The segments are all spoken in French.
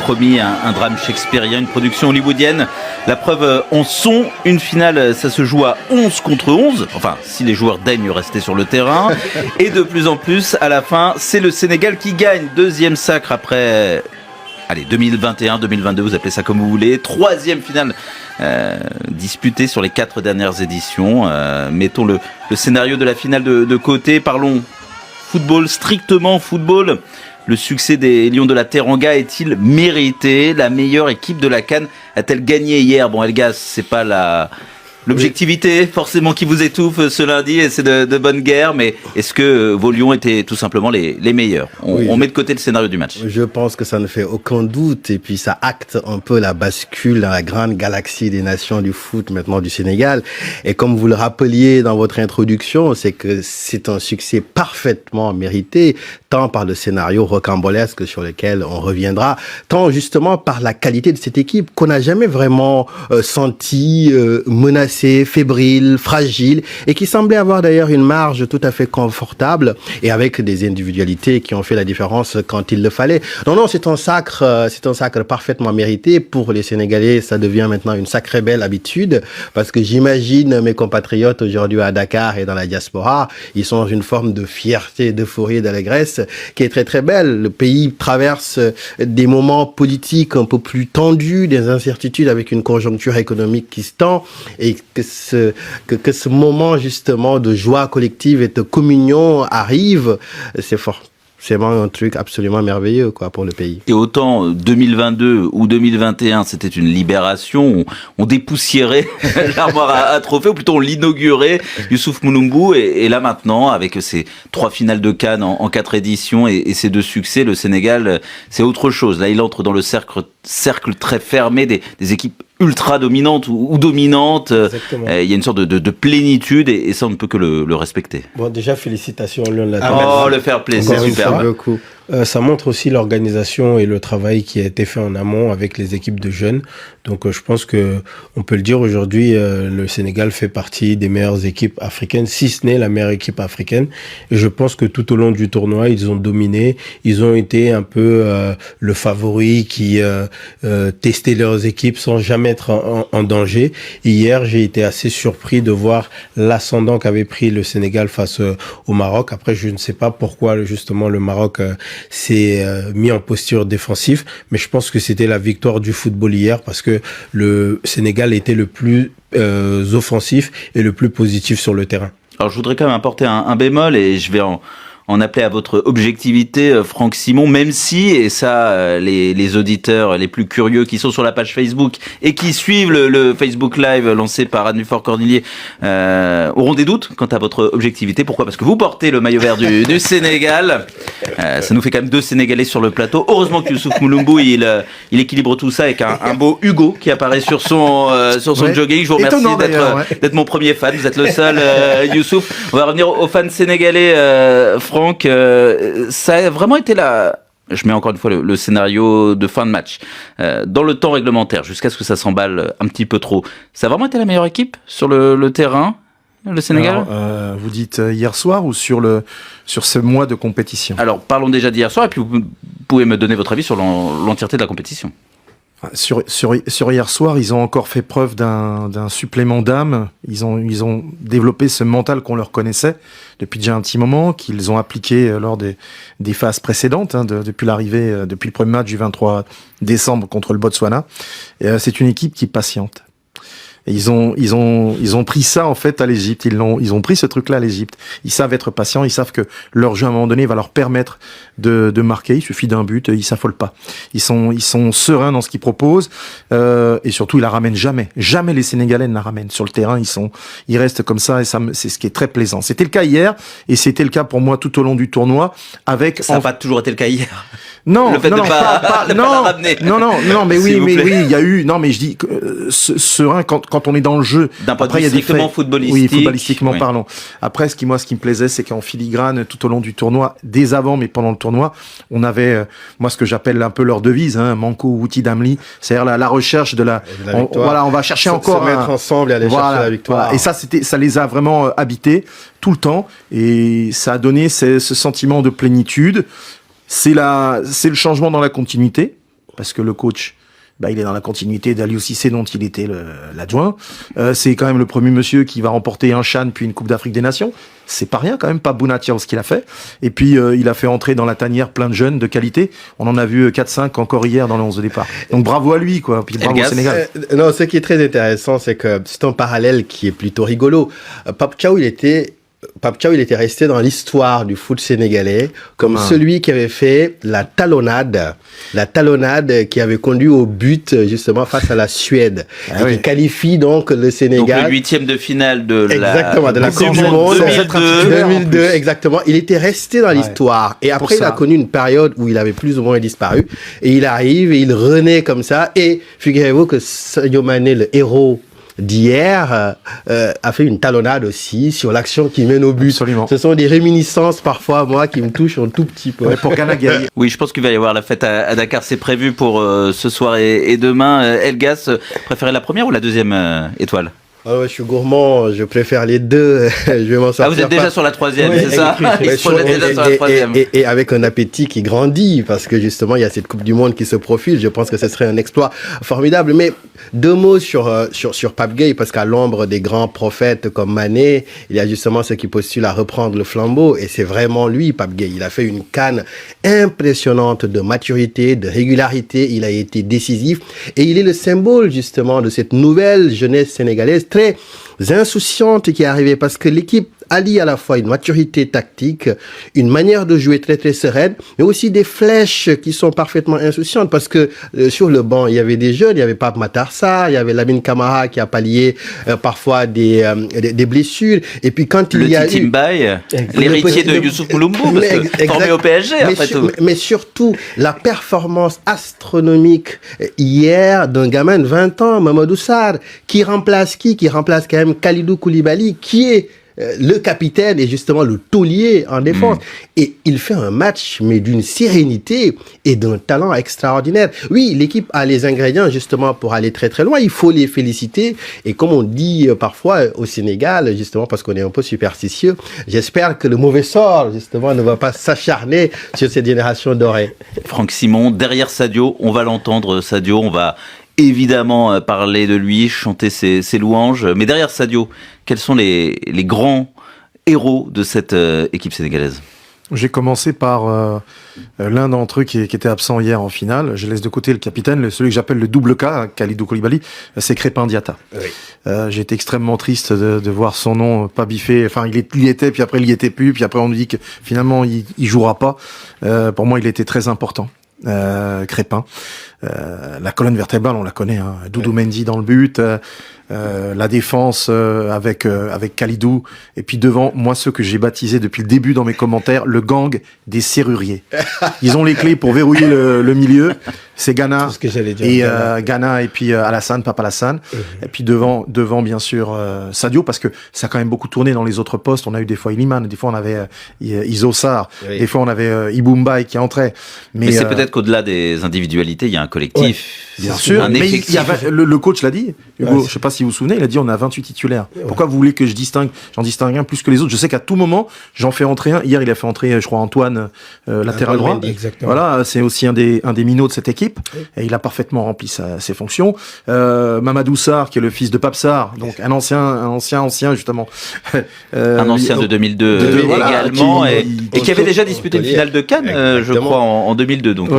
promis un drame shakespearien, une production hollywoodienne. La preuve en son, une finale, ça se joue à 11 contre 11, enfin si les joueurs daignent rester sur le terrain. Et de plus en plus, à la fin, c'est le Sénégal qui gagne. Deuxième sacre après... 2021, 2022, vous appelez ça comme vous voulez. Troisième finale disputée sur les 4 dernières éditions. Mettons le scénario de la finale de côté. Parlons football, strictement football. Le succès des Lions de la Teranga est-il mérité? La meilleure équipe de la CAN a-t-elle gagné hier? Bon, Elgas, c'est pas l'objectivité forcément qui vous étouffe ce lundi, et c'est de bonne guerre, mais est-ce que vos Lions étaient tout simplement les meilleurs? On met de côté le scénario du match. Je pense que ça ne fait aucun doute, et puis ça acte un peu la bascule dans la grande galaxie des nations du foot maintenant du Sénégal. Et comme vous le rappeliez dans votre introduction, c'est que c'est un succès parfaitement mérité, tant par le scénario rocambolesque sur lequel on reviendra, tant justement par la qualité de cette équipe qu'on n'a jamais vraiment senti menacée, fébrile, fragile, et qui semblait avoir d'ailleurs une marge tout à fait confortable, et avec des individualités qui ont fait la différence quand il le fallait. Non, c'est un sacre parfaitement mérité pour les Sénégalais. Ça devient maintenant une sacrée belle habitude, parce que j'imagine mes compatriotes aujourd'hui à Dakar et dans la diaspora, ils sont dans une forme de fierté, d'euphorie, d'allégresse qui est très très belle. Le pays traverse des moments politiques un peu plus tendus, des incertitudes avec une conjoncture économique qui se tend, et que ce moment justement de joie collective et de communion arrive, c'est fort. C'est vraiment un truc absolument merveilleux pour le pays. Et autant 2022 ou 2021, c'était une libération, on dépoussiérait l'armoire à trophées, ou plutôt on l'inaugurait, Youssouf Mouloungou, et là maintenant, avec ces 3 finales de CAN en 4 éditions et ces 2 succès, le Sénégal, c'est autre chose. Là, il entre dans le cercle très fermé des équipes ultra dominante ou dominante. Il y a une sorte de plénitude, et ça on ne peut que le respecter. Bon, déjà félicitations Lyon de la Teranga. Le fair play, c'est super. Ça montre aussi l'organisation et le travail qui a été fait en amont avec les équipes de jeunes. Donc je pense que on peut le dire aujourd'hui, le Sénégal fait partie des meilleures équipes africaines, si ce n'est la meilleure équipe africaine. Et je pense que tout au long du tournoi, ils ont dominé. Ils ont été un peu le favori qui testait leurs équipes sans jamais être en danger. Hier, j'ai été assez surpris de voir l'ascendant qu'avait pris le Sénégal face au Maroc. Après, je ne sais pas pourquoi justement le Maroc s'est mis en posture défensive, mais je pense que c'était la victoire du football hier, parce que le Sénégal était le plus offensif et le plus positif sur le terrain. Alors je voudrais quand même apporter un bémol, et je vais en appeler à votre objectivité, Franck Simon, même si, et ça, les auditeurs les plus curieux qui sont sur la page Facebook et qui suivent le Facebook Live lancé par Anne Dufort-Cornillier auront des doutes quant à votre objectivité. Pourquoi? Parce que vous portez le maillot vert du Sénégal. Ça nous fait quand même 2 Sénégalais sur le plateau. Heureusement que Youssouf Mouloungou, il équilibre tout ça avec un beau Hugo qui apparaît sur son jogging. Je vous remercie d'être mon premier fan. Vous êtes le seul, Youssouf. On va revenir aux fans sénégalais, Franck, ça a vraiment été je mets encore une fois le scénario de fin de match, dans le temps réglementaire, jusqu'à ce que ça s'emballe un petit peu trop. Ça a vraiment été la meilleure équipe sur le terrain, le Sénégal? Alors, vous dites hier soir ou sur ce mois de compétition? Alors, parlons déjà d'hier soir, et puis vous pouvez me donner votre avis sur l'entièreté de la compétition. Sur hier soir, ils ont encore fait preuve d'un supplément d'âme. Ils ont développé ce mental qu'on leur connaissait depuis déjà un petit moment, qu'ils ont appliqué lors des phases précédentes, depuis le premier match du 23 décembre contre le Botswana. Et, c'est une équipe qui est patiente. Et ils ont pris ça en fait à l'Égypte. Ils ont pris ce truc-là à l'Égypte. Ils savent être patients. Ils savent que leur jeu à un moment donné va leur permettre de marquer. Il suffit d'un but. Ils s'affolent pas. Ils sont sereins dans ce qu'ils proposent. Et surtout, ils la ramènent jamais. Jamais les Sénégalais ne la ramènent sur le terrain. Ils restent comme ça. Et ça, c'est ce qui est très plaisant. C'était le cas hier et c'était le cas pour moi tout au long du tournoi. Ça n'a pas toujours été le cas hier. Non, le fait de pas la ramener. Non, mais oui, il y a eu. Non, mais je dis serein quand on est dans le jeu. D'un point de vue strictement footballistique. Oui, footballistiquement parlant. Après, ce qui me plaisait, c'est qu'en filigrane, tout au long du tournoi, dès avant, mais pendant le tournoi, on avait, moi, ce que j'appelle un peu leur devise, Manko Wouti Damli. C'est-à-dire la recherche de la victoire. On va chercher encore. Se mettre ensemble et aller chercher la victoire. Voilà. Et ça les a vraiment habités tout le temps. Et ça a donné ce sentiment de plénitude. C'est le changement dans la continuité. parce que le coach, il est dans la continuité d'Aliou Cissé dont il était l'adjoint. C'est quand même le premier monsieur qui va remporter un CHAN puis une Coupe d'Afrique des Nations. C'est pas rien quand même, pas Bounatiao ce qu'il a fait. Et puis il a fait entrer dans la tanière plein de jeunes de qualité. On en a vu 4-5 encore hier dans le 11 de départ. Donc bravo à lui, quoi. Puis bravo au Sénégal. Non, ce qui est très intéressant, c'est que c'est un parallèle qui est plutôt rigolo. Pape Thiaw, il était resté dans l'histoire du foot sénégalais comme celui qui avait fait la talonnade qui avait conduit au but justement face à la Suède qui qualifie donc le Sénégal. Donc le 8e de finale de la Coupe du Monde 2002 exactement. Il était resté dans l'histoire et après il a connu une période où il avait plus ou moins disparu et il arrive et il renaît comme ça et figurez-vous que Sadio Mané, le héros d'hier, a fait une talonnade aussi sur l'action qui mène au but. Absolument. Ce sont des réminiscences parfois, moi, qui me touchent un tout petit peu. Pour Ghana gagner. Oui, je pense qu'il va y avoir la fête à Dakar. C'est prévu pour ce soir et demain. Elgas, préférez la première ou la deuxième étoile? Je suis gourmand, je préfère les deux. Je vais m'en sortir. Vous êtes déjà sur la troisième, c'est ça? Il se projette déjà sur la troisième. Et avec un appétit qui grandit, parce que justement, il y a cette Coupe du Monde qui se profile. Je pense que ce serait un exploit formidable. Mais 2 mots sur Pape Gueye, parce qu'à l'ombre des grands prophètes comme Mané, il y a justement ceux qui postulent à reprendre le flambeau. Et c'est vraiment lui, Pape Gueye. Il a fait une CAN impressionnante de maturité, de régularité. Il a été décisif. Et il est le symbole, justement, de cette nouvelle jeunesse sénégalaise très insouciante qui est arrivée parce que l'équipe allie à la fois une maturité tactique, une manière de jouer très très sereine, mais aussi des flèches qui sont parfaitement insouciantes parce que sur le banc, il y avait des jeunes, il y avait Pape Matar Sarr, il y avait Lamine Camara qui a pallié parfois des blessures et puis quand il y a eu l'héritier de Youssouf Moulombou formé au PSG après tout. Mais surtout la performance astronomique hier d'un gamin de 20 ans, Mamadou Sarr, qui remplace quand même Kalidou Koulibaly qui est le capitaine et justement le taulier en défense. Et il fait un match, mais d'une sérénité et d'un talent extraordinaire. Oui, l'équipe a les ingrédients justement pour aller très très loin. Il faut les féliciter. Et comme on dit parfois au Sénégal, justement parce qu'on est un peu superstitieux, j'espère que le mauvais sort, justement, ne va pas s'acharner sur cette génération dorée. Franck Simon, derrière Sadio, on va l'entendre, Sadio, on va évidemment parler de lui, chanter ses louanges. Mais derrière Sadio, quels sont les grands héros de cette équipe sénégalaise? J'ai commencé par l'un d'entre eux qui était absent hier en finale. Je laisse de côté le capitaine, celui que j'appelle le double K, Kalidou Koulibaly, c'est Crépin Diatta. Oui. J'ai été extrêmement triste de voir son nom pas biffé. Enfin, il y était, puis après il y était plus, puis après on nous dit que finalement il jouera pas. Pour moi, il était très important. Crépin. La colonne vertébrale, on la connaît, hein. Doudou Mendy dans le but, la défense avec Kalidou, et puis devant, moi, ceux que j'ai baptisés depuis le début dans mes commentaires, le gang des serruriers. Ils ont les clés pour verrouiller le milieu. C'est Ghana, ce que j'allais dire, et Ghana et puis Alassane, Papa Alassane, et puis devant bien sûr Sadio, parce que ça a quand même beaucoup tourné dans les autres postes. On a eu des fois Iliman, des fois on avait Iso Sarr, des fois on avait Ibumbaï qui entrait. Mais c'est peut-être qu'au-delà des individualités, il y a un collectif. Bien sûr, mais il y avait, le coach l'a dit, Hugo, je sais pas si vous vous souvenez, il a dit on a 28 titulaires. Pourquoi vous voulez que j'en distingue un plus que les autres? Je sais qu'à tout moment, j'en fais entrer un. Hier, il a fait entrer, je crois, Antoine, latéral droit. Exactement. Voilà, c'est aussi un des minots de cette équipe. Et il a parfaitement rempli ses fonctions. Mamadou Sarr, qui est le fils de Pape Sarr, donc un ancien justement. Un ancien de 2002 également, et qui avait déjà disputé une finale de Cannes, je crois, en 2002. Donc,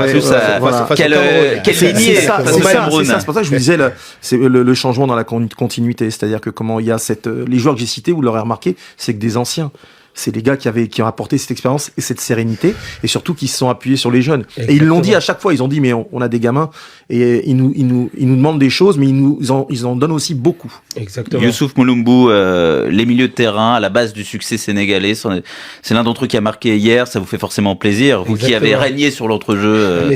quelle lignée, c'est pour ça que je vous disais, c'est le changement dans la continuité. C'est-à-dire que comment il y a les joueurs que j'ai cités, vous l'aurez remarqué, c'est que des anciens. C'est les gars qui ont apporté cette expérience et cette sérénité, et surtout qui se sont appuyés sur les jeunes. Exactement. Et ils l'ont dit à chaque fois, ils ont dit, mais on a des gamins, et ils nous demandent des choses, mais ils en donnent aussi beaucoup. Exactement. Youssouf Moulombou, les milieux de terrain, à la base du succès sénégalais, c'est l'un d'entre eux qui a marqué hier, ça vous fait forcément plaisir, vous qui avez régné sur l'entrejeu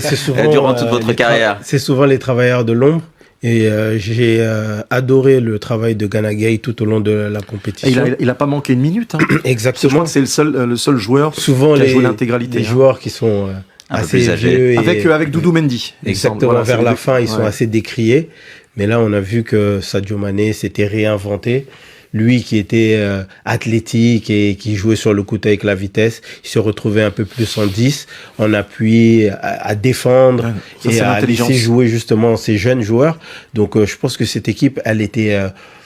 durant toute votre carrière. C'est souvent les travailleurs de l'ombre. Et j'ai adoré le travail de Gana Gueye tout au long de la compétition. Il a pas manqué une minute. Hein. Exactement. Je crois que c'est le seul joueur souvent qui a joué l'intégralité. Les joueurs qui sont assez vieux. Avec Doudou Mendy. Exactement. Voilà, vers la fin, ils sont assez décriés. Mais là, on a vu que Sadio Mané s'était réinventé. lui qui était athlétique et qui jouait sur le côté avec la vitesse, il se retrouvait un peu plus en 10, en appui, à défendre et à laisser jouer justement ces jeunes joueurs. Donc je pense que cette équipe, elle était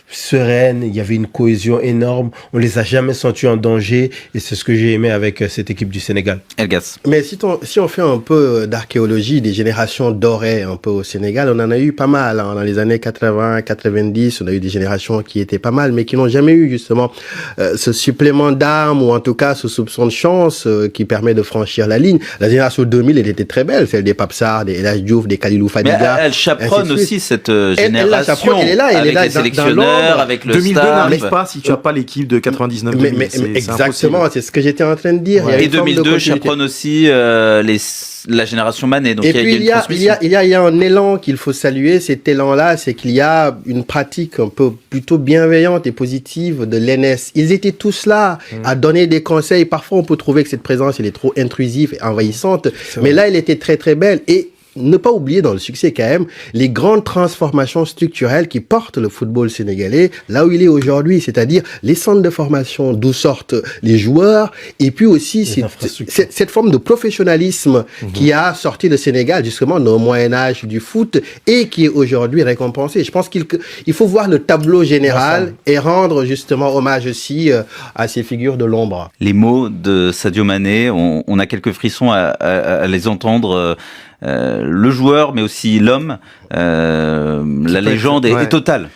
sereine, il y avait une cohésion énorme, on les a jamais sentis en danger et c'est ce que j'ai aimé avec cette équipe du Sénégal. Elgas. Mais si on fait un peu d'archéologie, des générations dorées un peu au Sénégal, on en a eu pas mal, hein. Dans les années 80, 90, on a eu des générations qui étaient pas mal, mais qui n'ont jamais eu justement ce supplément d'âme ou en tout cas ce soupçon de chance qui permet de franchir la ligne. La génération 2000, elle était très belle, celle des Pape Sarr, des El Hadji Diouf, des Kalilou Fadiga. Mais elle chaperonne aussi cette génération. Elle est là, avec les sélectionneurs, avec le 2002 staff. n'arrive pas si tu n'as pas l'équipe de 99. Mais exactement, c'est ce que j'étais en train de dire. Ouais. Et 2002 chaperonne aussi la génération Mané. Donc et puis il y a un élan qu'il faut saluer. Cet élan-là, c'est qu'il y a une pratique un peu plutôt bienveillante et positive de l'ENS. Ils étaient tous là à donner des conseils. Parfois, on peut trouver que cette présence, elle est trop intrusive et envahissante. Mais là, elle était très très belle. Et ne pas oublier dans le succès quand même les grandes transformations structurelles qui portent le football sénégalais là où il est aujourd'hui, c'est-à-dire les centres de formation d'où sortent les joueurs et puis aussi cette forme de professionnalisme qui a sorti le Sénégal justement au Moyen-Âge du foot et qui est aujourd'hui récompensé. Je pense qu'il faut voir le tableau général et rendre justement hommage aussi à ces figures de l'ombre. Les mots de Sadio Mané, on a quelques frissons à les entendre. Le joueur, mais aussi l'homme, la légende est totale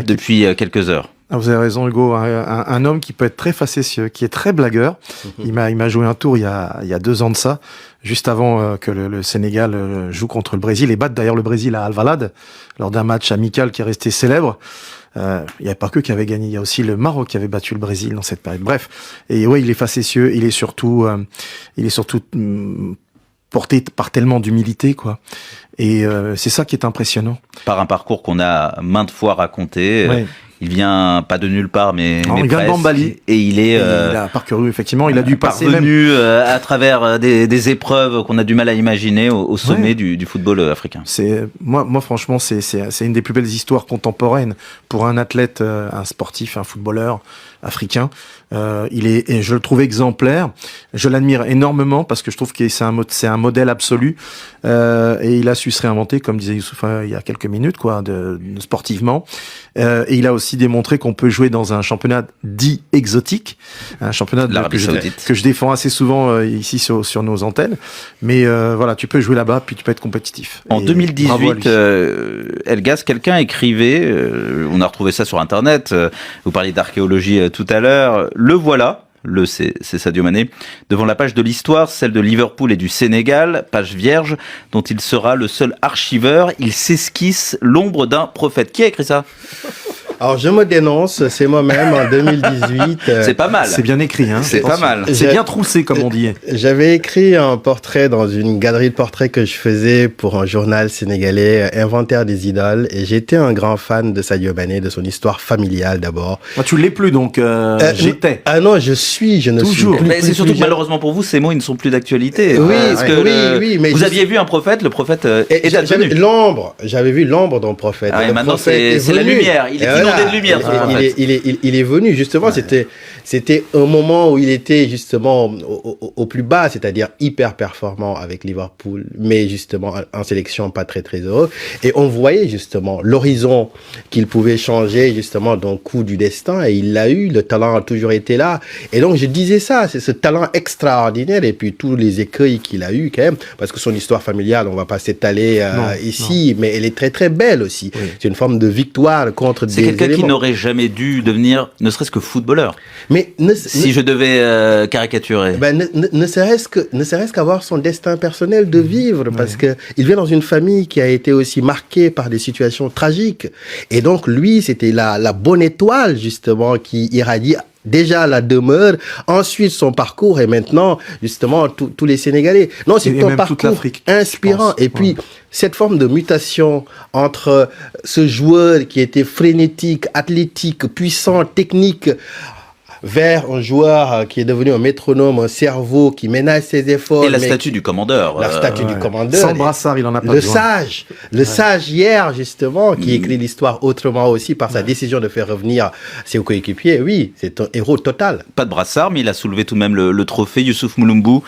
depuis quelques heures. Ah, vous avez raison, Hugo. Un homme qui peut être très facétieux, qui est très blagueur. Il m'a joué un tour il y a 2 ans de ça, juste avant que le Sénégal joue contre le Brésil et batte d'ailleurs le Brésil à Alvalade lors d'un match amical qui est resté célèbre. Il n'y avait pas que qui avait gagné, il y a aussi le Maroc qui avait battu le Brésil dans cette période. Bref, et ouais, il est facétieux, il est surtout porté par tellement d'humilité, quoi. Et c'est ça qui est impressionnant. Par un parcours qu'on a maintes fois raconté. Ouais. Il vient pas de nulle part, mais il vient de Bambali. Et il a parcouru, effectivement, il a dû passer parvenu à travers des épreuves qu'on a du mal à imaginer au sommet du football africain. Moi, franchement, c'est une des plus belles histoires contemporaines pour un athlète, un sportif, un footballeur africain. Je le trouve exemplaire. Je l'admire énormément parce que je trouve que c'est un modèle absolu. Et il a su se réinventer, comme disait Youssouf il y a quelques minutes, quoi, sportivement. Et il a aussi démontré qu'on peut jouer dans un championnat dit exotique, un championnat que je défends assez souvent ici sur nos antennes. Mais voilà, tu peux jouer là-bas, puis tu peux être compétitif. En 2018, Elgas, quelqu'un écrivait, on a retrouvé ça sur Internet, vous parliez d'archéologie tout à l'heure, le voilà. C'est Sadio Mané, devant la page de l'histoire, celle de Liverpool et du Sénégal, page vierge, dont il sera le seul archiveur. Il s'esquisse l'ombre d'un prophète. Qui a écrit ça ? Alors, je me dénonce, c'est moi-même en 2018. C'est pas mal. C'est bien écrit, hein. C'est pas mal. C'est bien troussé, comme on dit. J'avais écrit un portrait dans une galerie de portraits que je faisais pour un journal sénégalais, Inventaire des idoles, et j'étais un grand fan de Sadio Mané, de son histoire familiale d'abord. Ah, tu l'es plus, donc j'étais. Ah non, je ne suis toujours. Plus. Mais c'est surtout que malheureusement pour vous, ces mots, ils ne sont plus d'actualité. Oui, oui, mais vous aviez vu un prophète, le prophète est advenu. J'avais vu l'ombre d'un prophète. Ah, et maintenant, c'est la lumière. Il est inondé de lumière. Il est venu, justement, c'était un moment où il était justement au plus bas, c'est-à-dire hyper performant avec Liverpool, mais justement en sélection pas très très heureux. Et on voyait justement l'horizon qu'il pouvait changer justement d'un coup du destin, et il l'a eu, le talent a toujours été là. Et donc je disais ça, c'est ce talent extraordinaire et puis tous les écueils qu'il a eu quand même, parce que son histoire familiale, on va pas s'étaler ici, mais elle est très très belle aussi. Oui. C'est une forme de victoire contre des éléments. C'est quelqu'un qui n'aurait jamais dû devenir, ne serait-ce que footballeur. Mais si je devais caricaturer. Ne serait-ce qu'avoir son destin personnel de vivre, parce que il vient dans une famille qui a été aussi marquée par des situations tragiques. Et donc lui, c'était la bonne étoile justement qui irradie déjà la demeure, ensuite son parcours et maintenant justement tous les Sénégalais. Non, c'est un parcours inspirant. Et puis cette forme de mutation entre ce joueur qui était frénétique, athlétique, puissant, technique, vers un joueur qui est devenu un métronome, un cerveau qui ménage ses efforts. Et la statue du commandeur. La statue du commandeur. Sans brassard, il en a pas le besoin. Le sage hier, justement, qui écrit l'histoire autrement aussi par sa décision de faire revenir ses coéquipiers. Oui, c'est un héros total. Pas de brassard, mais il a soulevé tout de même le trophée. Youssouf Mulumbu,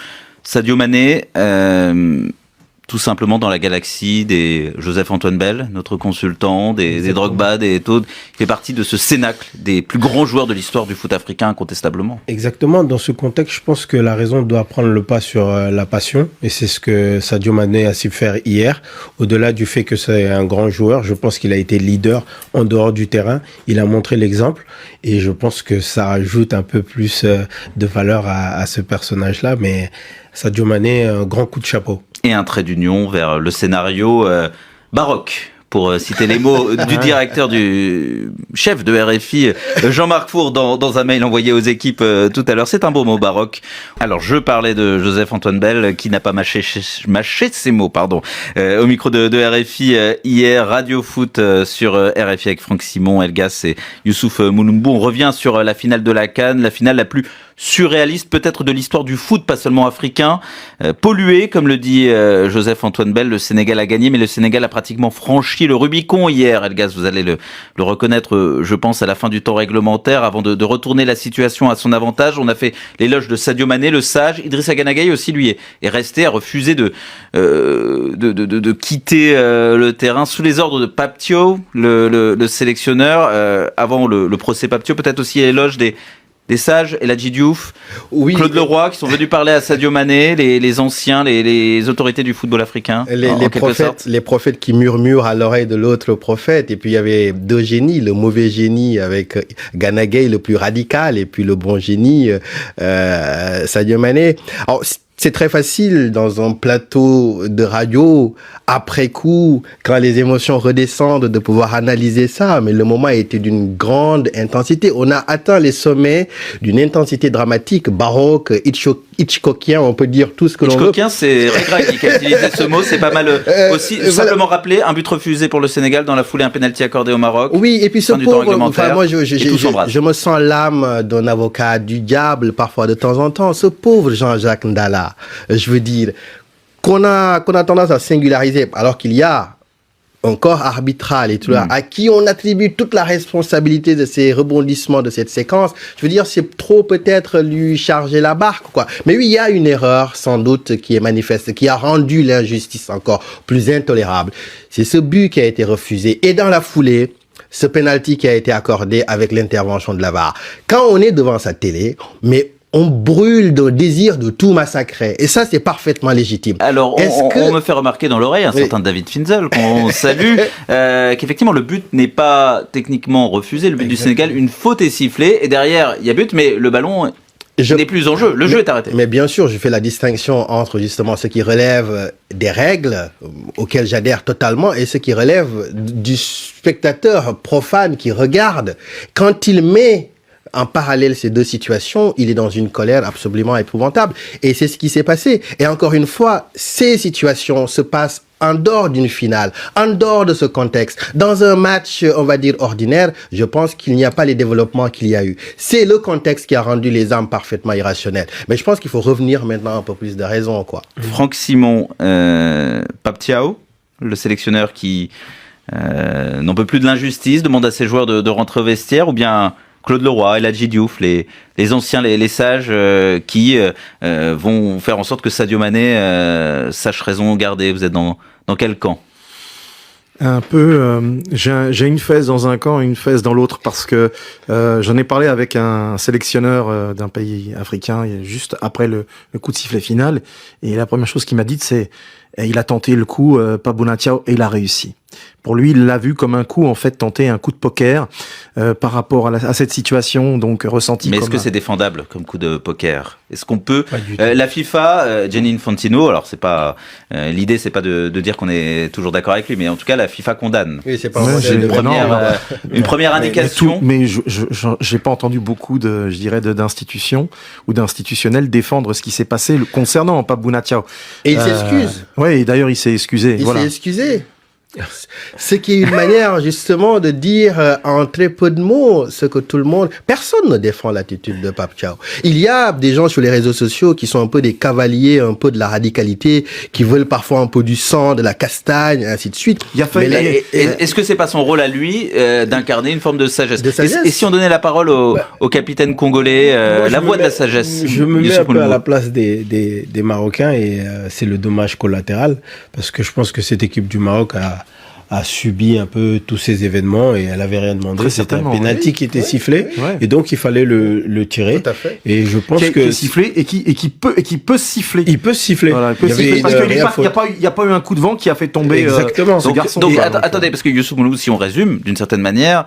Sadio Mané, tout simplement dans la galaxie des Joseph-Antoine Bell, notre consultant, des Drogba, des Eto'o. Il fait partie de ce cénacle des plus grands joueurs de l'histoire du foot africain, incontestablement. Exactement. Dans ce contexte, je pense que la raison doit prendre le pas sur la passion. Et c'est ce que Sadio Mané a su faire hier. Au-delà du fait que c'est un grand joueur, je pense qu'il a été leader en dehors du terrain. Il a montré l'exemple. Et je pense que ça rajoute un peu plus de valeur à ce personnage-là. Mais Sadio Mané, un grand coup de chapeau. Et un trait d'union vers le scénario baroque, pour citer les mots du directeur, du chef de RFI, Jean-Marc Four, dans un mail envoyé aux équipes tout à l'heure. C'est un beau mot, baroque. Alors, je parlais de Joseph-Antoine Bell, qui n'a pas mâché ses mots, au micro de RFI hier, Radio Foot sur RFI avec Franck Simon, Elgas et Youssouf Mulumbu. On revient sur la finale de la CAN, la finale la plus surréaliste peut-être de l'histoire du foot, pas seulement africain, pollué, comme le dit Joseph-Antoine Bell. Le Sénégal a gagné, mais le Sénégal a pratiquement franchi le Rubicon hier. Elgas, vous allez le reconnaître, je pense, à la fin du temps réglementaire, avant de retourner la situation à son avantage. On a fait l'éloge de Sadio Mané, le sage. Idrissa Gana Gueye aussi, lui, est resté, a refusé de quitter le terrain sous les ordres de Pape Thiaw, le sélectionneur. Avant le procès Pape Thiaw, peut-être aussi l'éloge des sages, Eladji Diouf, oui, Claude Leroy, qui sont venus parler à Sadio Mané, les anciens, les autorités du football africain. Les prophètes qui murmurent à l'oreille de l'autre prophète. Et puis il y avait deux génies, le mauvais génie avec Gana Gueye, le plus radical, et puis le bon génie, Sadio Mané. Alors, c'est très facile dans un plateau de radio, après coup, quand les émotions redescendent, de pouvoir analyser ça. Mais le moment a été d'une grande intensité. On a atteint les sommets d'une intensité dramatique, baroque, Hitchcockien, on peut dire tout ce que l'on veut. Hitchcockien, c'est Ray Greg qui a utilisé ce mot, c'est pas mal aussi. Simplement rappeler, un but refusé pour le Sénégal, dans la foulée un pénalty accordé au Maroc. Oui, et puis ce pauvre, moi je me sens l'âme d'un avocat du diable parfois de temps en temps. Ce pauvre Jean-Jacques Ndala, je veux dire, qu'on a tendance à singulariser, alors qu'il y a un corps arbitral et tout là, à qui on attribue toute la responsabilité de ces rebondissements de cette séquence. Je veux dire, c'est trop peut-être lui charger la barque, quoi. Mais oui, il y a une erreur, sans doute, qui est manifeste, qui a rendu l'injustice encore plus intolérable. C'est ce but qui a été refusé. Et dans la foulée, ce penalty qui a été accordé avec l'intervention de la VAR. Quand on est devant sa télé, mais on brûle de désir de tout massacrer. Et ça, c'est parfaitement légitime. Alors, on me fait remarquer dans l'oreille un certain David Finzel, qu'on salue, qu'effectivement, le but n'est pas techniquement refusé. Le but du Sénégal, une faute est sifflée. Et derrière, il y a but, mais le ballon n'est plus en jeu. Le jeu est arrêté. Mais bien sûr, je fais la distinction entre justement ce qui relève des règles, auxquelles j'adhère totalement, et ce qui relève du spectateur profane qui regarde. Quand il met en parallèle ces deux situations, il est dans une colère absolument épouvantable. Et c'est ce qui s'est passé. Et encore une fois, ces situations se passent en dehors d'une finale, en dehors de ce contexte. Dans un match, on va dire, ordinaire, je pense qu'il n'y a pas les développements qu'il y a eu. C'est le contexte qui a rendu les âmes parfaitement irrationnelles. Mais je pense qu'il faut revenir maintenant un peu plus de raison, quoi. Franck Simon, Pape Thiaw, le sélectionneur qui n'en peut plus de l'injustice, demande à ses joueurs de rentrer au vestiaire, ou bien Claude Leroy, Eladji Diouf, les anciens, les sages qui vont faire en sorte que Sadio Mané sache raison garder. Vous êtes dans quel camp ? Un peu, j'ai une fesse dans un camp et une fesse dans l'autre, parce que j'en ai parlé avec un sélectionneur d'un pays africain juste après le coup de sifflet final, et la première chose qu'il m'a dit, c'est il a tenté le coup Pape Thiaw et il a réussi. Pour lui, il l'a vu comme un coup, en fait, tenter un coup de poker par rapport à cette situation, donc ressentie. Mais est-ce que c'est défendable comme coup de poker ? Est-ce qu'on peut la FIFA, Gianni Infantino, alors c'est pas l'idée, c'est pas de dire qu'on est toujours d'accord avec lui, mais en tout cas la FIFA condamne. Oui, c'est pas une première indication. Mais j'ai pas entendu beaucoup d'institutions ou d'institutionnels défendre ce qui s'est passé concernant Pape Thiaw. Et il s'excuse. Ouais, et d'ailleurs il s'est excusé. Il s'est excusé. Ce qui est une manière justement de dire en très peu de mots ce que tout le monde... Personne ne défend l'attitude de Pape Thiaw. Il y a des gens sur les réseaux sociaux qui sont un peu des cavaliers, un peu de la radicalité, qui veulent parfois un peu du sang, de la castagne, et ainsi de suite. Est-ce que c'est pas son rôle à lui d'incarner une forme de sagesse, Et si on donnait la parole au capitaine congolais, la voix de la sagesse? Je me mets un peu à la place des Marocains et c'est le dommage collatéral parce que je pense que cette équipe du Maroc a subi un peu tous ces événements et elle avait rien demandé. C'était un penalty qui était sifflé et donc il fallait le tirer. Tout à fait. Et je pense qui est sifflé et qui peut siffler. Il peut siffler. Voilà, il peut siffler parce qu'il n'y a pas eu un coup de vent qui a fait tomber exactement. ce garçon. Donc attendez, parce que Youssouf Mouloud, si on résume d'une certaine manière,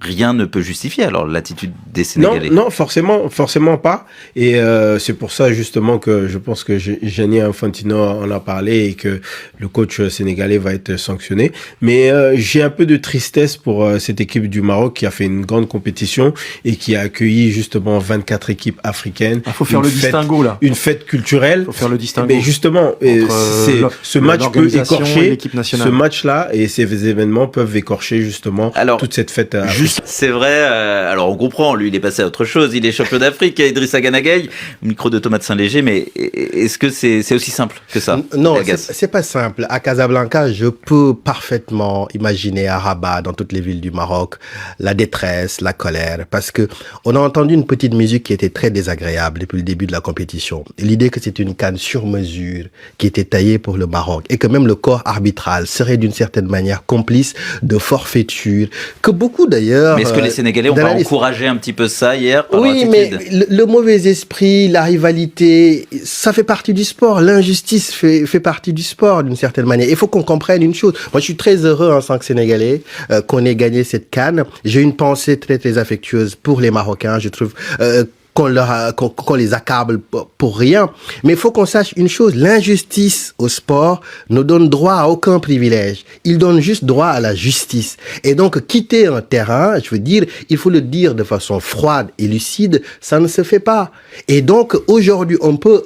rien ne peut justifier alors l'attitude des Sénégalais. Non, forcément pas. Et c'est pour ça justement que je pense que Gianni Infantino en a parlé et que le coach sénégalais va être sanctionné. Mais j'ai un peu de tristesse pour cette équipe du Maroc qui a fait une grande compétition et qui a accueilli justement 24 équipes africaines. Il faut faire le distinguo là. Une fête culturelle. Il faut faire le distinguo. Mais justement, ce match peut écorcher ce match-là et ces événements peuvent écorcher justement toute cette fête. C'est vrai, alors on comprend, lui il est passé à autre chose, il est champion d'Afrique, Idrissa Gana Gueye, micro de Thomas de Saint-Léger, mais est-ce que c'est aussi simple que ça? Non, c'est pas simple. À Casablanca, je peux parfaitement imaginer à Rabat, dans toutes les villes du Maroc, la détresse, la colère, parce que on a entendu une petite musique qui était très désagréable depuis le début de la compétition. L'idée que c'est une CAN sur mesure qui était taillée pour le Maroc et que même le corps arbitral serait d'une certaine manière complice de forfaiture, que beaucoup d'ailleurs... Mais est-ce que les Sénégalais ont pas encouragé un petit peu ça hier par Oui, mais le mauvais esprit, la rivalité, ça fait partie du sport. L'injustice fait partie du sport d'une certaine manière. Il faut qu'on comprenne une chose. Moi, je suis très heureux en tant que Sénégalais qu'on ait gagné cette CAN. J'ai une pensée très, très affectueuse pour les Marocains. Je trouve... qu'on les accable pour rien. Mais il faut qu'on sache une chose, l'injustice au sport ne donne droit à aucun privilège. Il donne juste droit à la justice. Et donc, quitter un terrain, je veux dire, il faut le dire de façon froide et lucide, ça ne se fait pas. Et donc, aujourd'hui, on peut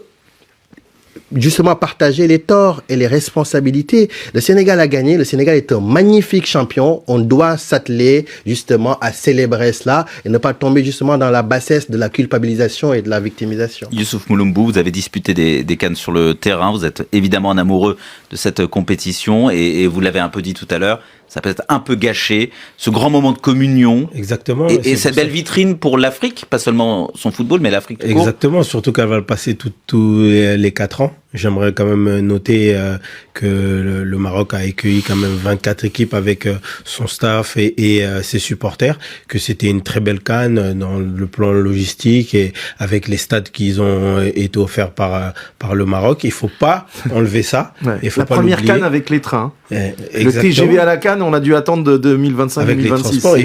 justement partager les torts et les responsabilités. Le Sénégal a gagné, le Sénégal est un magnifique champion, on doit s'atteler justement à célébrer cela et ne pas tomber justement dans la bassesse de la culpabilisation et de la victimisation. Youssouf Moulombou, vous avez disputé des CAN sur le terrain, vous êtes évidemment un amoureux de cette compétition et vous l'avez un peu dit tout à l'heure, ça peut être un peu gâché, ce grand moment de communion. Exactement. Et cette belle vitrine pour l'Afrique, pas seulement son football, mais l'Afrique tout court. Exactement, surtout qu'elle va le passer tous les 4 ans. J'aimerais quand même noter que le Maroc a accueilli quand même 24 équipes avec son staff et ses supporters, que c'était une très belle CAN dans le plan logistique et avec les stades qui ont été offerts par le Maroc. Il faut pas enlever ça. Ouais. Il faut la pas première l'oublier. CAN avec les trains. Le TGV à la CAN, on a dû attendre de 2025-2026. Avec les transports,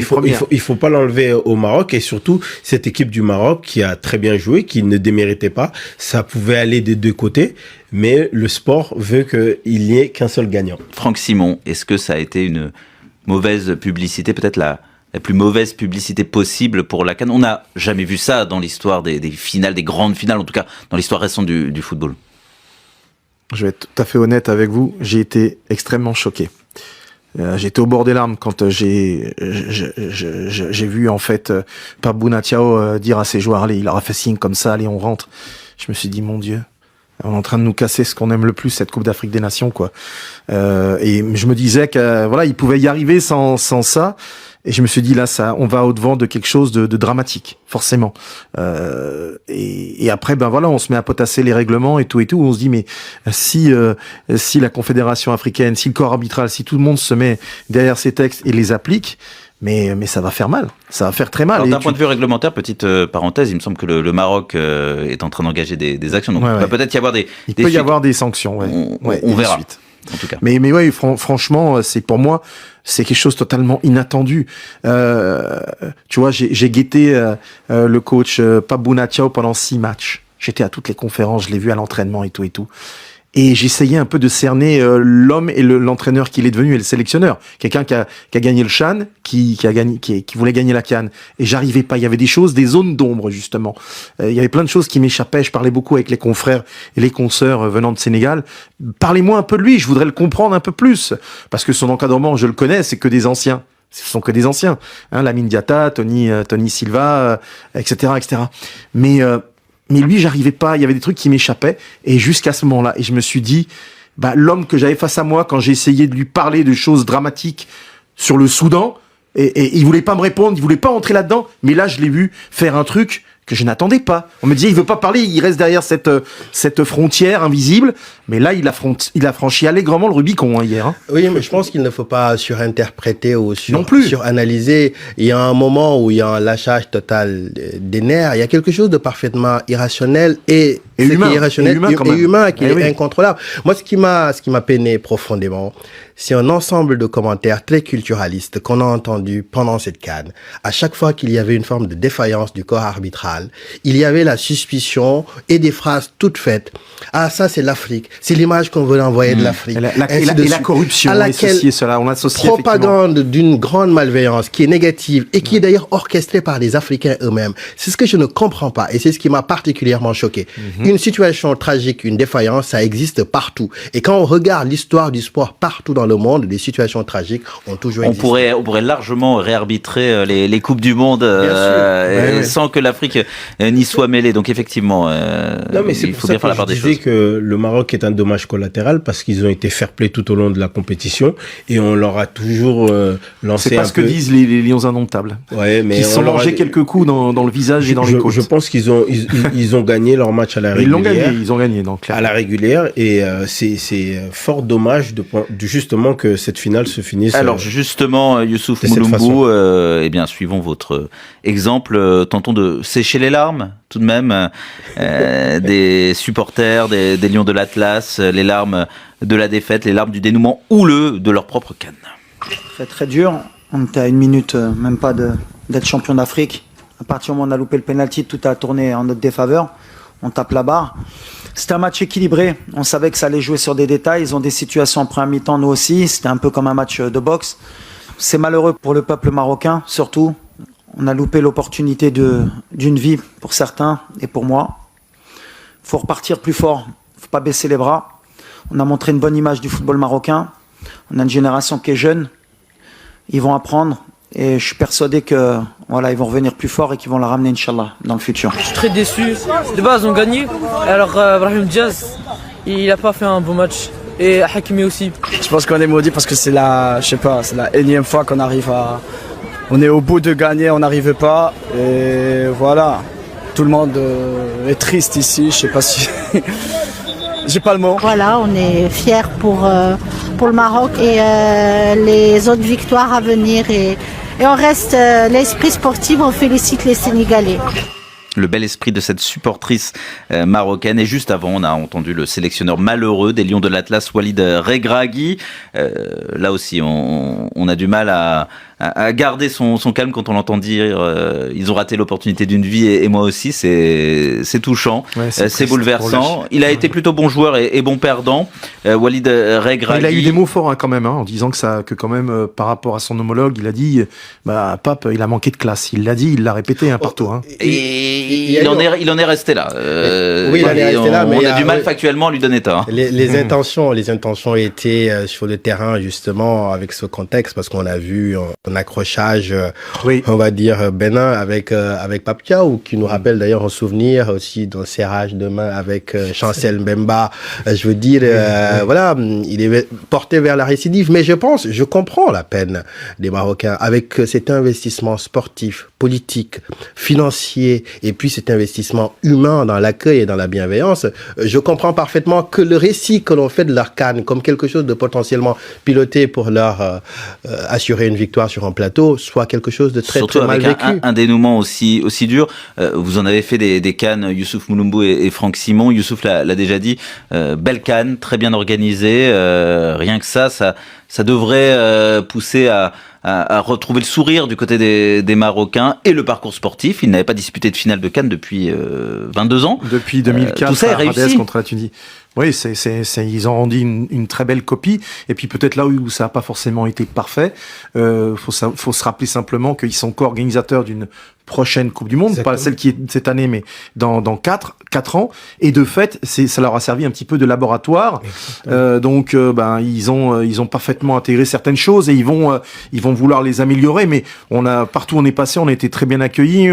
il faut pas l'enlever au Maroc et surtout cette équipe du Maroc qui a très bien joué, qui ne déméritait pas. Ça pouvait aller des deux côtés. Mais le sport veut qu'il n'y ait qu'un seul gagnant. Franck Simon, est-ce que ça a été une mauvaise publicité, peut-être la plus mauvaise publicité possible pour la CAN? On n'a jamais vu ça dans l'histoire des finales, des grandes finales, en tout cas dans l'histoire récente du football. Je vais être tout à fait honnête avec vous, j'ai été extrêmement choqué. J'étais au bord des larmes quand j'ai vu en fait Pape Bouna Thiaw dire à ses joueurs, allez, il leur a fait signe comme ça, allez, on rentre. Je me suis dit, mon Dieu, on est en train de nous casser ce qu'on aime le plus, cette Coupe d'Afrique des Nations, quoi. Et je me disais que voilà, il pouvait y arriver sans ça. Et je me suis dit là, on va au-devant de quelque chose de dramatique, forcément. Et après, ben voilà, on se met à potasser les règlements et tout. On se dit mais si la Confédération africaine, si le corps arbitral, si tout le monde se met derrière ces textes et les applique. Mais ça va faire mal, ça va faire très mal. Alors, d'un point de vue réglementaire, petite parenthèse, il me semble que le Maroc est en train d'engager des actions, donc il va peut-être y avoir il peut y avoir des sanctions, on verra. Suites. En tout cas. Mais ouais, franchement, c'est pour moi, c'est quelque chose de totalement inattendu. Tu vois, j'ai guetté le coach Pape Bouna Thiaw pendant 6 matchs. J'étais à toutes les conférences, je l'ai vu à l'entraînement et tout. et j'essayais un peu de cerner l'homme et l'entraîneur qu'il est devenu et le sélectionneur. Quelqu'un qui a gagné le CHAN, qui voulait gagner la CAN. Et j'arrivais pas. Il y avait des choses, des zones d'ombre, justement. Il y avait plein de choses qui m'échappaient. Je parlais beaucoup avec les confrères et les consoeurs venant de Sénégal. Parlez-moi un peu de lui. Je voudrais le comprendre un peu plus. Parce que son encadrement, je le connais, c'est que des anciens. Ce sont que des anciens. Lamine Diatta, Tony Silva, etc., etc. Mais lui, j'arrivais pas. Il y avait des trucs qui m'échappaient. Et jusqu'à ce moment-là, et je me suis dit, l'homme que j'avais face à moi, quand j'ai essayé de lui parler de choses dramatiques sur le Soudan, et il voulait pas me répondre, il voulait pas entrer là-dedans. Mais là, je l'ai vu faire un truc que je n'attendais pas. On me disait, il veut pas parler, il reste derrière cette frontière invisible. Mais là, il a franchi allègrement le Rubicon hier. Oui, mais je pense qu'il ne faut pas surinterpréter ou non plus. suranalyser. Il y a un moment où il y a un lâchage total des nerfs. Il y a quelque chose de parfaitement irrationnel et humain, humain qui est incontrôlable. Moi, ce qui m'a peiné profondément, c'est un ensemble de commentaires très culturalistes qu'on a entendus pendant cette CAN. À chaque fois qu'il y avait une forme de défaillance du corps arbitral, il y avait la suspicion et des phrases toutes faites. Ah, ça, c'est l'Afrique. C'est l'image qu'on veut envoyer de l'Afrique. Et la corruption, à laquelle on associe propagande d'une grande malveillance qui est négative et qui est d'ailleurs orchestrée par les Africains eux-mêmes. C'est ce que je ne comprends pas et c'est ce qui m'a particulièrement choqué. Une situation tragique, une défaillance, ça existe partout. Et quand on regarde l'histoire du sport partout dans le monde, des situations tragiques ont toujours existé. On pourrait largement réarbitrer les Coupes du Monde sans que l'Afrique n'y soit mêlée. Donc effectivement, non, mais il faut bien faire la part des choses. Que le Maroc est un dommage collatéral parce qu'ils ont été fair-play tout au long de la compétition et on leur a toujours lancé. C'est pas ce que disent les Lions indomptables. Ouais, mais ils se sont mangés quelques coups dans le visage et dans les côtes. Je pense qu'ils ont gagné leur match à la régulière. Ils ont gagné donc à la régulière et c'est fort dommage justement que cette finale se finisse. Alors justement, Youssouf Moulombou, eh bien suivons votre exemple, tentons de sécher les larmes tout de même des supporters des Lions de l'Atlas, les larmes de la défaite, les larmes du dénouement houleux de leur propre CAN. Très très dur. On était à une minute même pas d'être champion d'Afrique. À partir du moment où on a loupé le penalty, tout a tourné en notre défaveur. On tape la barre. C'était un match équilibré. On savait que ça allait jouer sur des détails. Ils ont des situations en première mi-temps, nous aussi. C'était un peu comme un match de boxe. C'est malheureux pour le peuple marocain, surtout. On a loupé l'opportunité d'une vie pour certains et pour moi. Il faut repartir plus fort. Il ne faut pas baisser les bras. On a montré une bonne image du football marocain. On a une génération qui est jeune. Ils vont apprendre. Et je suis persuadé que ils vont revenir plus fort et qu'ils vont la ramener, Inch'Allah, dans le futur. Je suis très déçu. De base, on gagnait. Alors, Brahim Diaz, il n'a pas fait un bon match. Et Hakimi aussi. Je pense qu'on est maudit parce que c'est la énième fois qu'on arrive à... On est au bout de gagner, on n'arrive pas. Et voilà. Tout le monde est triste ici. Je sais pas si... J'ai pas le mot. Voilà, on est fiers pour le Maroc et les autres victoires à venir. Et on reste l'esprit sportif, on félicite les Sénégalais. Le bel esprit de cette supportrice marocaine. Et juste avant, on a entendu le sélectionneur malheureux des Lions de l'Atlas, Walid Regragui. Là aussi, on a du mal à garder son calme quand on l'entend dire ils ont raté l'opportunité d'une vie et moi aussi, c'est touchant, c'est bouleversant. Il a été plutôt bon joueur et bon perdant, Walid Regragui. Il a eu des mots forts quand même, en disant que quand même par rapport à son homologue, il a dit Pape, il a manqué de classe. Il l'a dit, il l'a répété partout. Il en est resté là. Oui, il en est resté là, mais on a du mal factuellement à lui donner tort. Les intentions étaient sur le terrain justement avec ce contexte parce qu'on a vu un accrochage, on va dire bénin avec Pape Thiaw, qui nous rappelle d'ailleurs un souvenir aussi d'un serrage de main avec Chancel Mbemba. Je veux dire, il est porté vers la récidive, mais je comprends la peine des Marocains avec cet investissement sportif, politique, financier et puis cet investissement humain dans l'accueil et dans la bienveillance. Je comprends parfaitement que le récit que l'on fait de leur CAN comme quelque chose de potentiellement piloté pour leur assurer une victoire sur un plateau soit quelque chose de très, surtout très mal vécu. Un dénouement aussi dur. Vous en avez fait des CAN, Youssouf Moulombou et Franck Simon. Youssouf l'a déjà dit, belle CAN, très bien organisée. Rien que ça devrait pousser à retrouver le sourire du côté des Marocains et le parcours sportif. Ils n'avaient pas disputé de finale de CAN depuis 22 ans. Depuis 2004, tout ça est réussi contre la Tunisie. Oui, ils ont rendu une très belle copie. Et puis peut-être là où ça n'a pas forcément été parfait, faut se rappeler simplement qu'ils sont co-organisateurs d'une prochaine Coupe du Monde, Exactement. pas celle qui est cette année, mais dans 4 ans. Et de fait, ça leur a servi un petit peu de laboratoire. Donc, ils ont parfaitement intégré certaines choses et ils vont vouloir les améliorer. Mais partout où on est passé, on a été très bien accueillis.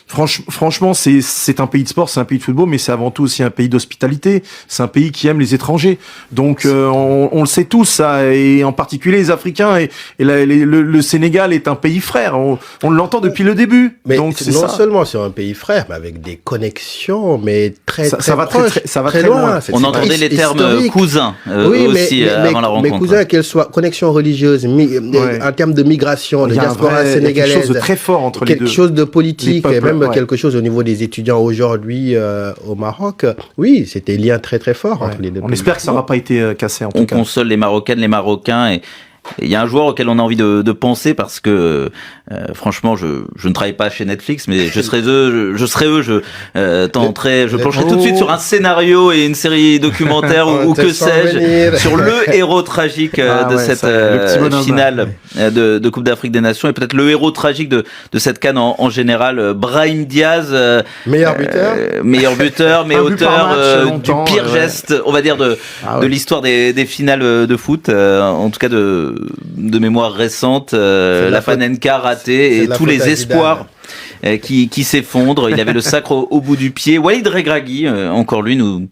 Franchement, c'est un pays de sport, c'est un pays de football, mais c'est avant tout aussi un pays d'hospitalité. C'est un pays qui aime les étrangers. Donc, on le sait tous, ça, et en particulier les Africains. Et le Sénégal est un pays frère. On l'entend depuis le début. Mais donc, c'est non seulement sur un pays frère, mais avec des connexions, mais ça va proches, très loin. On entendait les termes historique. cousins Oui, aussi avant la rencontre. Mais cousins, qu'elles soient connexions religieuses, en termes de migration, de il y a diaspora il y a sénégalaise, quelque chose de très fort entre les deux. quelque chose de politique, Les et peuples, même quelque chose au niveau des étudiants aujourd'hui au Maroc. Oui, c'était un lien très très fort entre les deux. On espère que ça n'aura pas été cassé en tout On cas. console les Marocaines, les Marocains et il y a un joueur auquel on a envie de penser parce que franchement je ne travaille pas chez Netflix mais je serais eux je plancherai tout de suite sur un scénario et une série documentaire ou que sais-je sur le héros tragique de cette finale de Coupe d'Afrique des Nations et peut-être le héros tragique de cette CAN en général, Brahim Diaz, meilleur buteur mais auteur du pire geste on va dire de l'histoire des finales de foot en tout cas de mémoire récente, la Panenka ratée et tous les espoirs qui s'effondrent. Il avait le sacre au bout du pied. Walid Regragui, encore lui, nous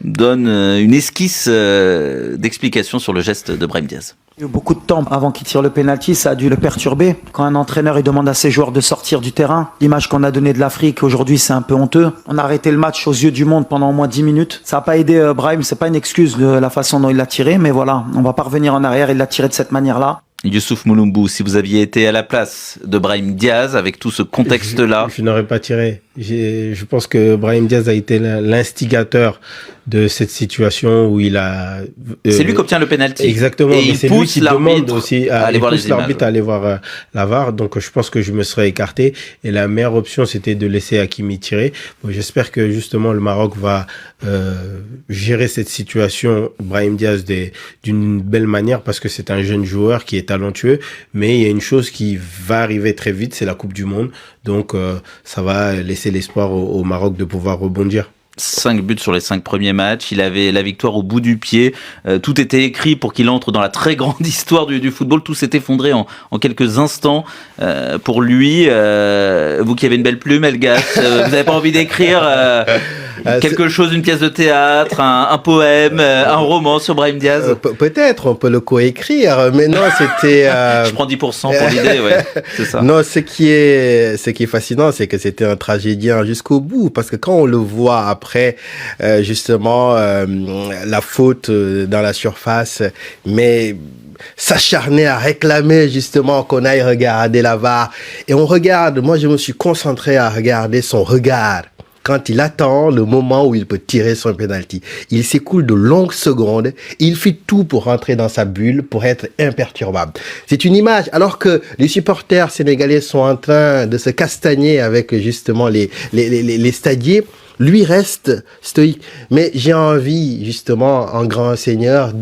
donne une esquisse d'explication sur le geste de Brahim Diaz. Il y a eu beaucoup de temps avant qu'il tire le penalty, ça a dû le perturber. Quand un entraîneur il demande à ses joueurs de sortir du terrain, l'image qu'on a donnée de l'Afrique aujourd'hui c'est un peu honteux. On a arrêté le match aux yeux du monde pendant au moins 10 minutes. Ça n'a pas aidé Brahim, c'est pas une excuse de la façon dont il l'a tiré, mais voilà, on va pas revenir en arrière, il l'a tiré de cette manière-là. Youssouf Moulombou, si vous aviez été à la place de Brahim Diaz avec tout ce contexte-là, je n'aurais pas tiré. Je pense que Brahim Diaz a été l'instigateur de cette situation où il a. C'est lui qui obtient le penalty. Exactement. Et il c'est pousse lui qui demande aussi à aller voir les images. À aller voir la VAR. Donc je pense que je me serais écarté. Et la meilleure option, c'était de laisser Hakimi tirer. Bon, j'espère que justement le Maroc va gérer cette situation, Brahim Diaz, d'une belle manière, parce que c'est un jeune joueur qui est talentueux. Mais il y a une chose qui va arriver très vite, c'est la Coupe du Monde. Donc ça va laisser l'espoir au Maroc de pouvoir rebondir. 5 buts sur les 5 premiers matchs, il avait la victoire au bout du pied, tout était écrit pour qu'il entre dans la très grande histoire du football, tout s'est effondré en quelques instants pour lui. Vous qui avez une belle plume, Elgas, vous n'avez pas envie d'écrire quelque chose, une pièce de théâtre, un poème, un roman sur Brahim Diaz? Peut-être, on peut le coécrire, mais non, c'était... Je prends 10% pour l'idée, ouais, c'est ça. Non, ce qui est fascinant, c'est que c'était un tragédien jusqu'au bout, parce que quand on le voit après, justement, la faute dans la surface, mais s'acharner à réclamer justement qu'on aille regarder la VAR, et on regarde, moi je me suis concentré à regarder son regard, quand il attend le moment où il peut tirer son penalty. Il s'écoule de longues secondes, il fait tout pour rentrer dans sa bulle, pour être imperturbable. C'est une image, alors que les supporters sénégalais sont en train de se castagner avec justement les stadiers, lui reste stoïque. Mais j'ai envie, justement, en grand seigneur,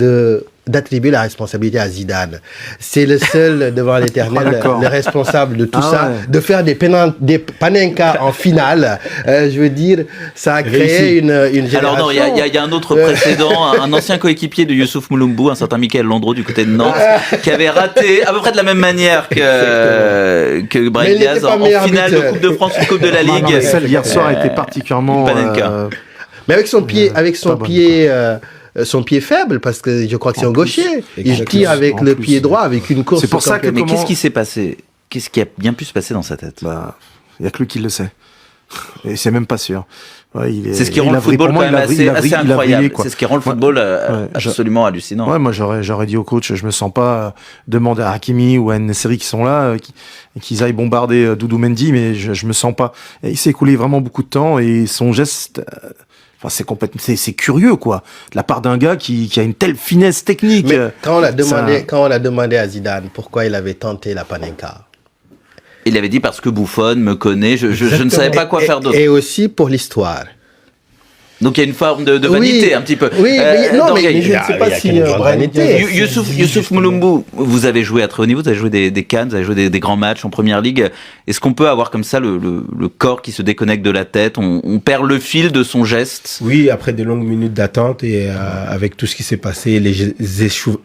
d'attribuer la responsabilité à Zidane. C'est le seul devant l'Éternel, le responsable de tout ça, de faire des Panenka en finale. Je veux dire, ça a créé une génération. Alors non, il y a un autre précédent, un ancien coéquipier de Youssouf Moulombou, un certain Michael Landreau du côté de Nantes, qui avait raté à peu près de la même manière que Brahim Diaz en finale de Coupe de France ou Coupe de la Ligue. Celle hier soir était particulièrement mais avec son pied faible, parce que je crois que c'est un gaucher. Il tire avec le pied droit, avec une course. C'est pour ça que mais qu'est-ce qui s'est passé? Qu'est-ce qui a bien pu se passer dans sa tête? Il y a que lui qui le sait. Et c'est même pas sûr. Ouais, c'est ce qui rend le football quand même assez incroyable. C'est ce qui rend le football absolument hallucinant. Ouais, moi j'aurais dit au coach, je me sens pas demander à Hakimi ou à Nesseri qui sont là, qu'ils aillent bombarder Doudou Mendy, mais je me sens pas. Et il s'est écoulé vraiment beaucoup de temps et son geste. Enfin, c'est curieux, quoi. De la part d'un gars qui a une telle finesse technique. Mais quand on a demandé à Zidane pourquoi il avait tenté la Panenka, il avait dit parce que Buffon me connaît, je ne savais pas quoi faire d'autre. Et aussi pour l'histoire. Donc il y a une forme de vanité un petit peu. Oui, non, mais je ne sais pas si Youssouf Mulumbu, vous avez joué à très haut niveau, vous avez joué des CAN, vous avez joué des grands matchs en première ligue. Est-ce qu'on peut avoir comme ça le corps qui se déconnecte de la tête, on perd le fil de son geste? Oui, après des longues minutes d'attente et avec tout ce qui s'est passé, les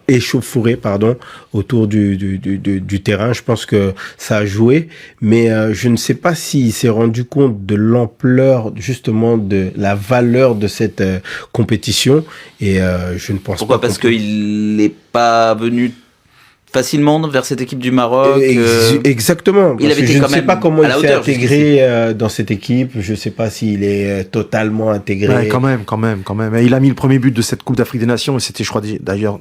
échauffourées autour du terrain, je pense que ça a joué. Mais je ne sais pas s'il s'est rendu compte de l'ampleur, justement, de la valeur de cette compétition. Et je ne pense Pourquoi pas. Parce qu'il n'est pas venu facilement vers cette équipe du Maroc. Exactement. Il avait été je quand ne sais même pas comment à il la s'est hauteur, intégré dans cette équipe. Je ne sais pas s'il est totalement intégré. Ouais, quand même. Et il a mis le premier but de cette Coupe d'Afrique des Nations, et c'était, je crois, d'ailleurs,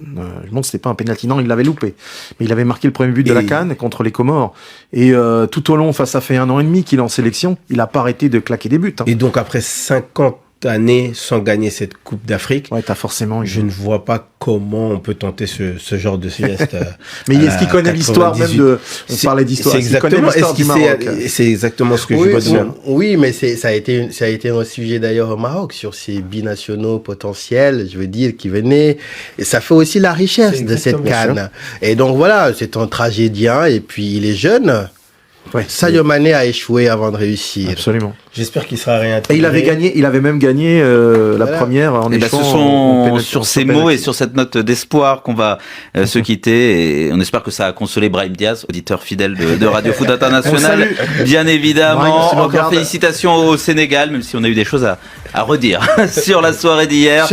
non, c'était pas un penalty, non, il l'avait loupé. Mais il avait marqué le premier but de la CAN contre les Comores. Et tout au long, ça fait 1 an et demi qu'il est en sélection, il a pas arrêté de claquer des buts. Hein. Et donc après 50 années sans gagner cette Coupe d'Afrique, Ouais, t'as forcément. je ne vois pas comment on peut tenter ce genre de geste. Mais est-ce qu'il connaît l'histoire même de. On parlait d'histoire. C'est exactement, c'est exactement ce que je dois demander. Oui, mais ça a été un sujet d'ailleurs au Maroc sur ces binationaux potentiels, je veux dire, qui venaient. Et ça fait aussi la richesse de cette CAN. Et donc voilà, c'est un tragédien et puis il est jeune. Ouais, Sadio Mané a échoué avant de réussir. Absolument. J'espère qu'il sera réintégré. Et il avait même gagné la première en échouant. Ce sont sur ces mots et sur cette note d'espoir qu'on va se quitter, et on espère que ça a consolé Brahim Diaz, auditeur fidèle de Radio Foot International. Bien évidemment. Brahim, encore félicitations au Sénégal, même si on a eu des choses à redire sur la soirée d'hier.